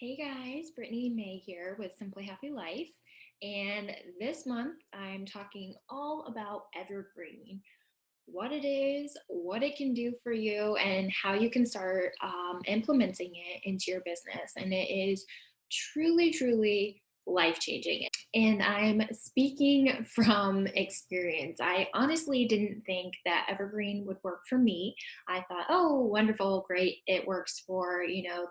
Hey guys, Brittany May here with Simply Happy Life. And this month I'm talking all about Evergreen, what it is, what it can do for you, and how you can start implementing it into your business. And it is truly, truly life changing. And I'm speaking from experience. I honestly didn't think that Evergreen would work for me. I thought, oh, wonderful, great, it works for,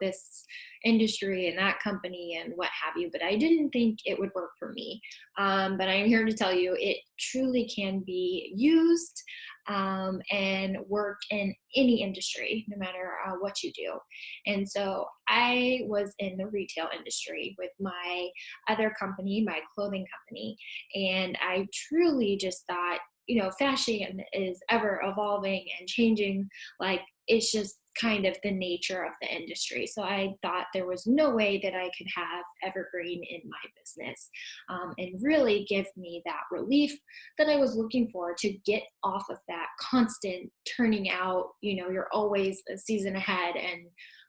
this industry and that company and what have you, but I didn't think it would work for me. But I'm here to tell you it truly can be used and work in any industry, no matter what you do. And so I was in the retail industry with my other company, my clothing company, and I truly just thought, fashion is ever evolving and changing. Like, it's just kind of the nature of the industry. So I thought there was no way that I could have Evergreen in my business and really give me that relief that I was looking for to get off of that constant turning out. You're always a season ahead, and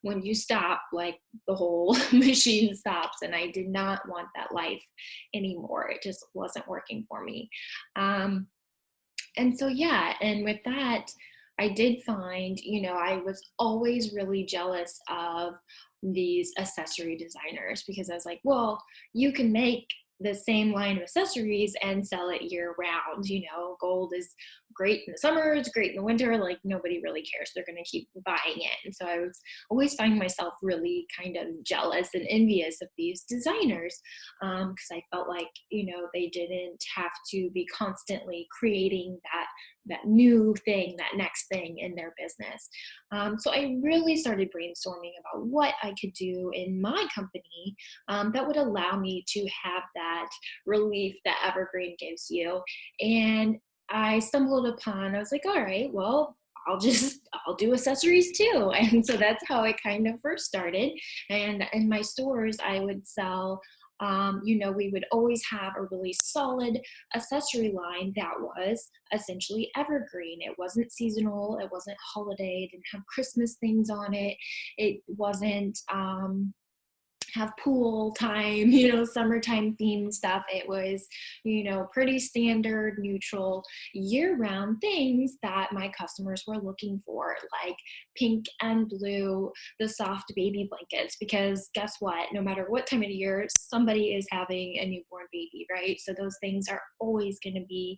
when you stop, like, the whole machine stops. And I did not want that life anymore. It just wasn't working for me. And so, yeah, and with that, I did find, I was always really jealous of these accessory designers because I was like, well, you can make the same line of accessories and sell it year round. Gold is great in the summer, it's great in the winter, like nobody really cares. They're going to keep buying it. And so I was always finding myself really kind of jealous and envious of these designers because I felt like, they didn't have to be constantly creating that new thing, that next thing in their business. So I really started brainstorming about what I could do in my company that would allow me to have that relief that Evergreen gives you. And I stumbled upon, I was like, all right, well, I'll do accessories too. And so that's how I kind of first started. And in my stores, I would sell, we would always have a really solid accessory line that was essentially evergreen. It wasn't seasonal, it wasn't holiday, it didn't have Christmas things on it. It wasn't, have pool time, summertime themed stuff. It was, pretty standard, neutral, year-round things that my customers were looking for, like pink and blue, the soft baby blankets, because guess what? No matter what time of the year, somebody is having a newborn baby, right? So those things are always going to be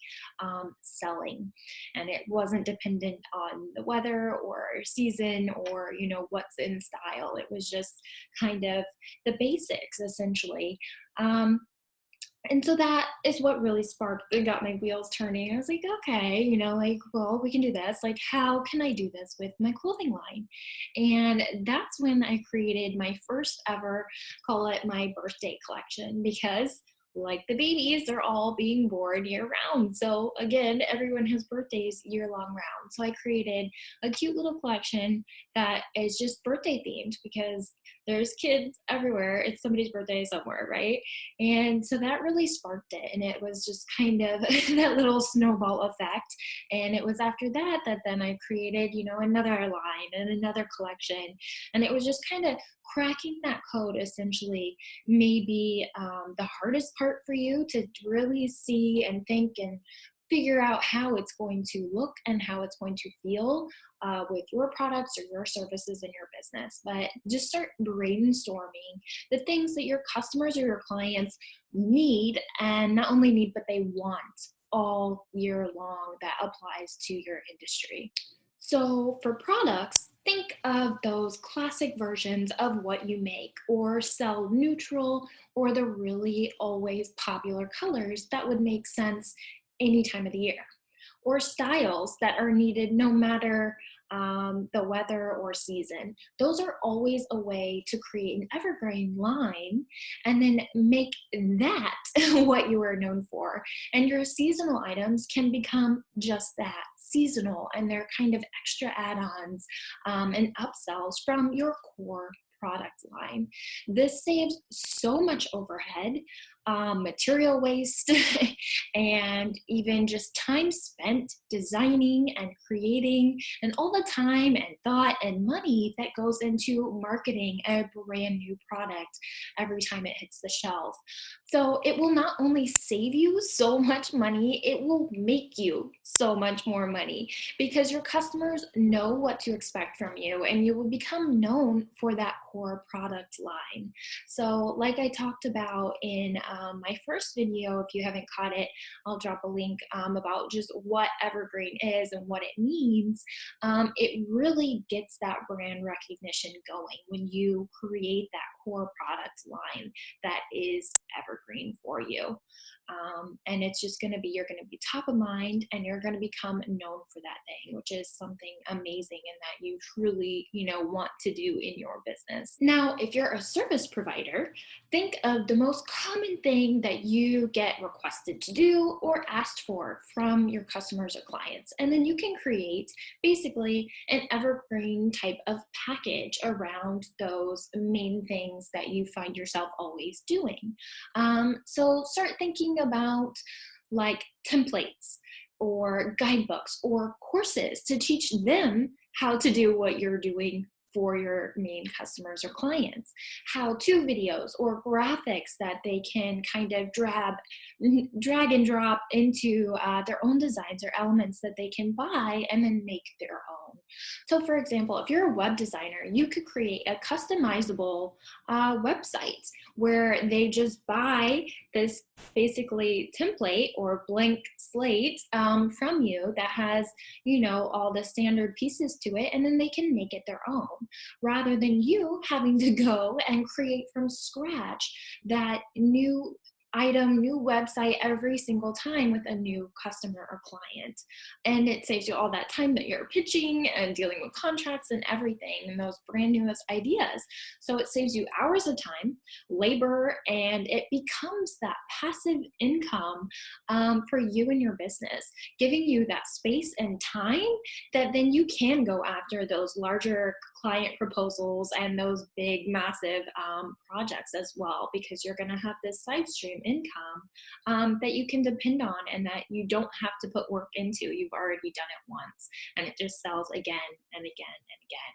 selling. And it wasn't dependent on the weather or season or, what's in style. It was just kind of the basics, essentially. And so that is what really sparked and got my wheels turning. I was like, okay, well, we can do this. Like, how can I do this with my clothing line? And that's when I created my first ever, call it my birthday collection, because like the babies, they're all being born year round. So again, everyone has birthdays year long round. So I created a cute little collection that is just birthday themed because there's kids everywhere. It's somebody's birthday somewhere, right? And so that really sparked it. And it was just kind of that little snowball effect. And it was after that then I created, another line and another collection. And it was just kind of cracking that code, essentially, maybe the hardest part for you to really see and think and figure out how it's going to look and how it's going to feel with your products or your services in your business. But just start brainstorming the things that your customers or your clients need, and not only need, but they want all year long that applies to your industry. So for products, think of those classic versions of what you make, or sell neutral, or the really always popular colors that would make sense any time of the year, or styles that are needed no matter the weather or season. Those are always a way to create an evergreen line and then make that what you are known for. And your seasonal items can become just that, seasonal, and they're kind of extra add-ons and upsells from your core product line. This saves so much overhead material waste, and even just time spent designing and creating, and all the time and thought and money that goes into marketing a brand new product every time it hits the shelf. So it will not only save you so much money, it will make you so much more money because your customers know what to expect from you and you will become known for that core product line. So, like I talked about in my first video, if you haven't caught it, I'll drop a link about just what Evergreen is and what it means. It really gets that brand recognition going when you create that core product line that is evergreen for you. And it's just going to be, you're going to be top of mind and you're going to become known for that thing, which is something amazing and that you truly, want to do in your business. Now, if you're a service provider, think of the most common thing that you get requested to do or asked for from your customers or clients. And then you can create basically an evergreen type of package around those main things that you find yourself always doing. So start thinking about like templates or guidebooks or courses to teach them how to do what you're doing for your main customers or clients, how-to videos or graphics that they can kind of drag and drop into their own designs or elements that they can buy and then make their own. So for example, if you're a web designer, you could create a customizable website where they just buy this basically template or blank slate from you that has, all the standard pieces to it, and then they can make it their own rather than you having to go and create from scratch that new item, new website every single time with a new customer or client. And it saves you all that time that you're pitching and dealing with contracts and everything and those brand newest ideas. So it saves you hours of time, labor, and it becomes that passive income for you and your business, giving you that space and time that then you can go after those larger client proposals and those big, massive projects as well, because you're going to have this side stream income that you can depend on and that you don't have to put work into. You've already done it once and it just sells again and again and again.